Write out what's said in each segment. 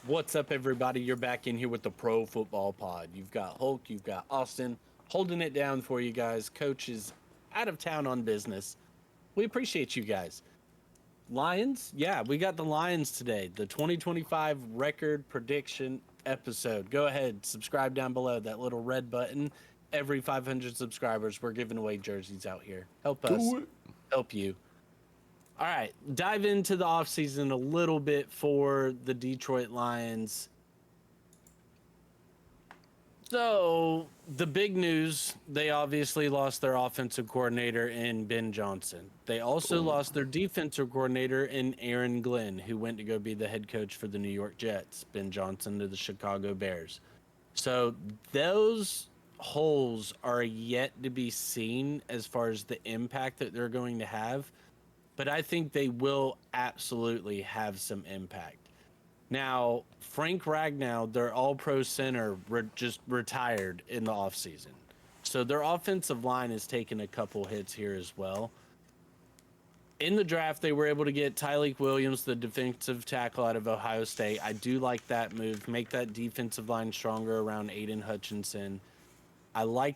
What's up, everybody? You're back in here with the Pro Football Pod. You've got Hulk, you've got Austin holding it down for you guys. Coach is out of town on business. We appreciate you guys. Lions? Yeah, we got the Lions today. The 2025 record prediction episode. Go ahead, subscribe down below that little red button. Every 500 subscribers, we're giving away jerseys out here. Help us, Do it. help you. All right, dive into the offseason a little bit for the Detroit Lions. So, the big news, they obviously lost their offensive coordinator in Ben Johnson. They also Boom. lost their defensive coordinator in Aaron Glenn, who went to go be the head coach for the New York Jets, Ben Johnson to the Chicago Bears. So, those holes are yet to be seen as far as the impact that they're going to have, but I think they will absolutely have some impact. Now, Frank Ragnow, their all pro center, just retired in the offseason. So their offensive line has taken a couple hits here as well. In the draft, they were able to get Tyleik Williams, the defensive tackle out of Ohio State. I do like that move. Make that defensive line stronger around Aiden Hutchinson. I love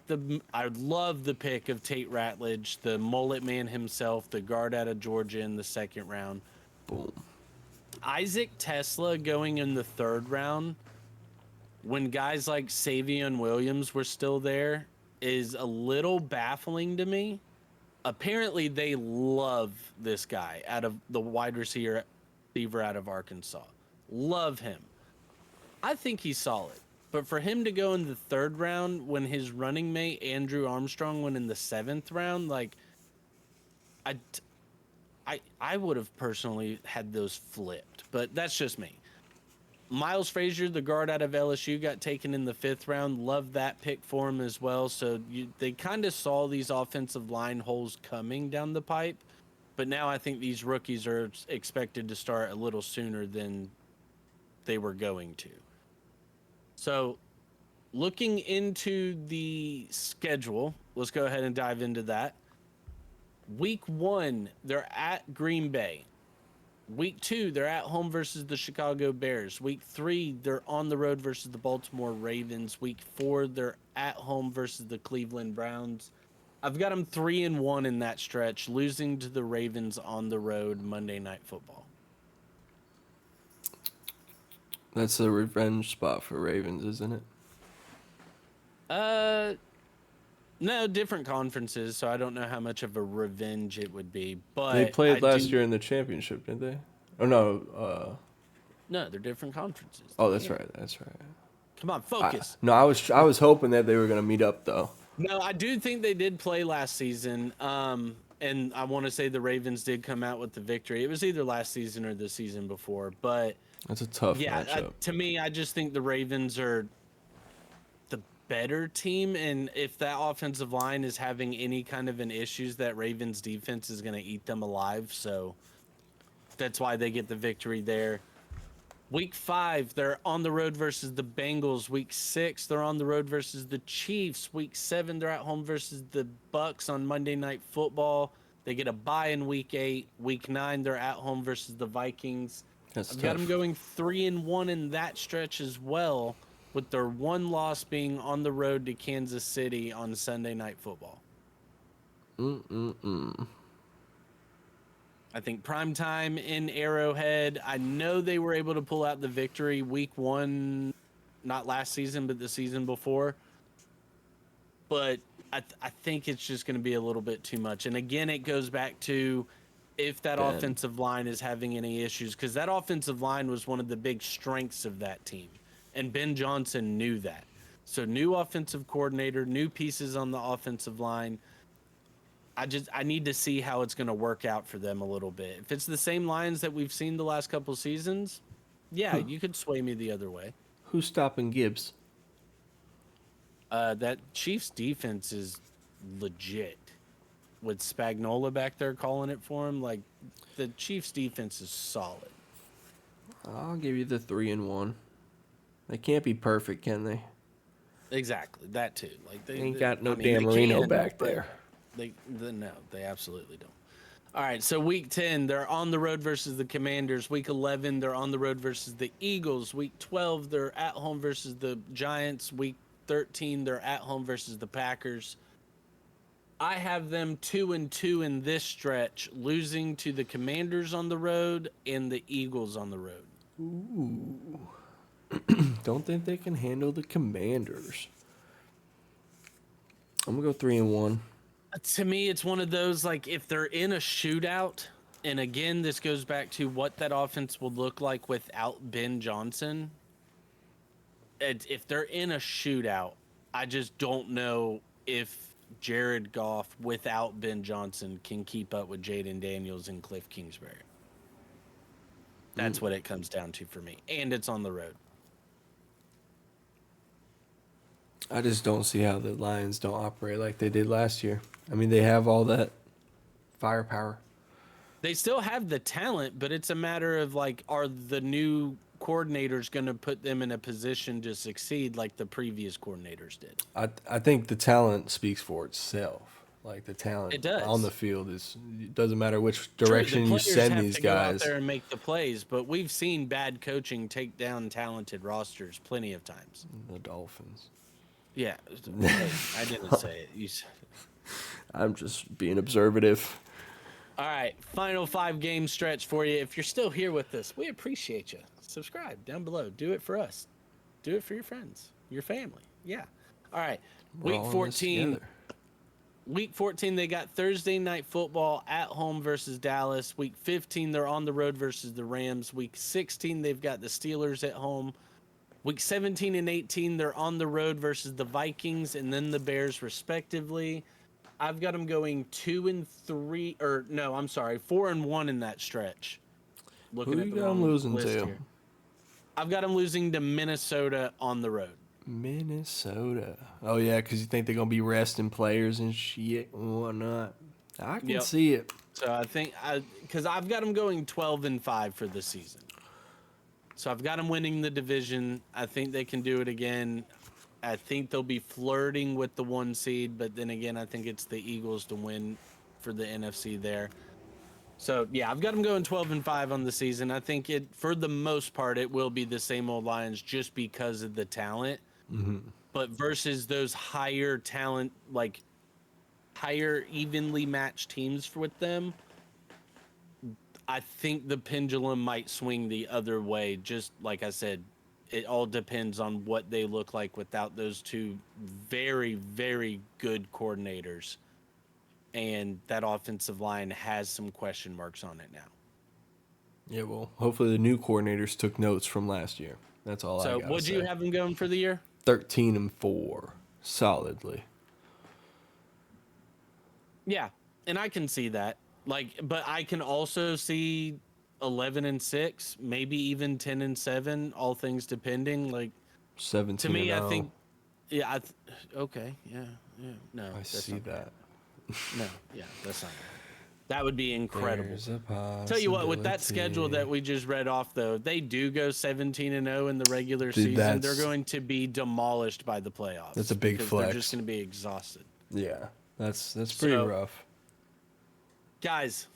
the pick of Tate Ratledge, the mullet man himself, the guard out of Georgia in the second round. Boom. Isaac Tesla going in the third round when guys like Savion Williams were still there is a little baffling to me. Apparently, they love this guy out of the wide receiver out of Arkansas. Love him. I think he's solid. But for him to go in the third round when his running mate, Andrew Armstrong, went in the seventh round, like, I, I would have personally had those flipped, but that's just me. Miles Frazier, the guard out of LSU, got taken in the fifth round. Love that pick for him as well. So they kind of saw these offensive line holes coming down the pipe, but now I think these rookies are expected to start a little sooner than they were going to. So looking into the schedule, let's go ahead and dive into that. Week 1, they're at Green Bay. Week 2, they're at home versus the Chicago Bears. Week 3, they're on the road versus the Baltimore Ravens. Week 4, they're at home versus the Cleveland Browns. I've got them 3-1 in that stretch, losing to the Ravens on the road Monday Night Football. That's a revenge spot for Ravens, isn't it? No, different conferences, so I don't know how much of a revenge it would be. But They played I last do. year in the championship, didn't they? Oh no. No, they're different conferences. Oh, that's right. That's right. Come on, focus. No, I was hoping that they were gonna meet up though. No, I do think they did play last season. And I want to say the Ravens did come out with the victory. It was either last season or the season before. But That's a tough yeah, matchup. to me, I just think the Ravens are the better team. And if that offensive line is having any kind of an issues, that Ravens defense is going to eat them alive. So that's why they get the victory there. Week 5, they're on the road versus the Bengals. Week 6, they're on the road versus the Chiefs. Week 7, they're at home versus the Bucks on Monday Night Football. They get a bye in Week 8. Week 9, they're at home versus the Vikings. That's I've tough. got them going 3-1 in that stretch as well, with their one loss being on the road to Kansas City on Sunday Night Football. I think prime time in Arrowhead. I know they were able to pull out the victory week 1, not last season, but the season before. But I think it's just going to be a little bit too much. And again, it goes back to if that Ben. offensive line is having any issues, because that offensive line was one of the big strengths of that team. And Ben Johnson knew that. So new offensive coordinator, new pieces on the offensive line. I need to see how it's going to work out for them a little bit. If it's the same lines that we've seen the last couple seasons, yeah, you could sway me the other way. Who's stopping Gibbs? That Chiefs defense is legit. With Spagnola back there calling it for him, like the Chiefs defense is solid. I'll give you the 3-1. They can't be perfect, can they? Exactly, that too. Like They ain't got no I mean, Dan they Marino can, back but there. no, they absolutely don't. All right, so week 10, they're on the road versus the Commanders. Week 11, they're on the road versus the Eagles. Week 12, they're at home versus the Giants. Week 13, they're at home versus the Packers. I have them 2-2 in this stretch, losing to the Commanders on the road and the Eagles on the road. Ooh. Don't think they can handle the Commanders. I'm gonna go 3-1. To me, it's one of those, like, if they're in a shootout, and again, this goes back to what that offense will look like without Ben Johnson. If they're in a shootout, I just don't know if Jared Goff without Ben Johnson can keep up with Jaden Daniels and Cliff Kingsbury. That's what it comes down to for me. And it's on the road. I just don't see how the Lions don't operate like they did last year. I mean, they have all that firepower. They still have the talent, but it's a matter of, like, are the new coordinators going to put them in a position to succeed like the previous coordinators did? I think the talent speaks for itself. Like, the talent It does. on the field it doesn't matter which True, direction the you players send have these to go out guys. there and make the plays, but we've seen bad coaching take down talented rosters plenty of times. The Dolphins. Yeah, hey, I didn't say it. You said it. I'm just being observative. All right, final 5-game stretch for you. If you're still here with us, we appreciate you. Subscribe down below. Do it for us. Do it for your friends, your family. Yeah. All right. We're Week all in this 14. together. Week 14, they got Thursday night football at home versus Dallas. Week 15, they're on the road versus the Rams. Week 16, they've got the Steelers at home. Week 17 and 18, they're on the road versus the Vikings and then the Bears, respectively. I've got them going 2-3, or no, I'm sorry, 4-1 in that stretch. Who you got them losing to? I've got them losing to Minnesota on the road. Minnesota. Oh, yeah, because you think they're going to be resting players and shit and whatnot. I can see it. So I think, because I've got them going 12-5 for the season. So I've got them winning the division. I think they can do it again. I think they'll be flirting with the 1 seed, but then again, I think it's the Eagles to win for the NFC there. So, yeah, I've got them going 12-5 on the season. I think for the most part, it will be the same old Lions just because of the talent. Mm-hmm. But versus those higher talent, like higher evenly matched teams with them, I think the pendulum might swing the other way. Just like I said, it all depends on what they look like without those two very, very good coordinators. And that offensive line has some question marks on it now. Yeah, well, hopefully the new coordinators took notes from last year. That's all I got. So, would you have them going for the year? 13-4, solidly. Yeah, and I can see that. But I can also see 11-6, maybe even 10-7, all things depending. 17. To me, I think, yeah, okay, yeah, no, I that's see not bad. that. No, yeah, that's not bad. That would be incredible. There's a Tell you what, with that possibility. schedule that we just read off, though, they do go 17-0 in the regular Dude, season. They're going to be demolished by the playoffs. That's a big because flex. They're just going to be exhausted. Yeah, that's pretty rough. Guys,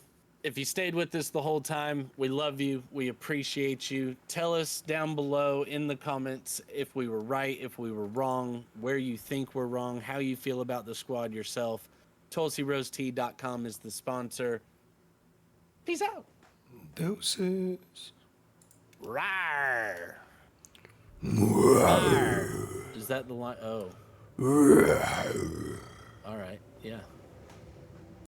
if you stayed with us the whole time, we love you. We appreciate you. Tell us down below in the comments if we were right, if we were wrong, where you think we're wrong, how you feel about the squad yourself. TulsiRoseTea.com is the sponsor. Peace out. Doses. Rawr. Rawr. Is that the line? Oh. All right. Yeah.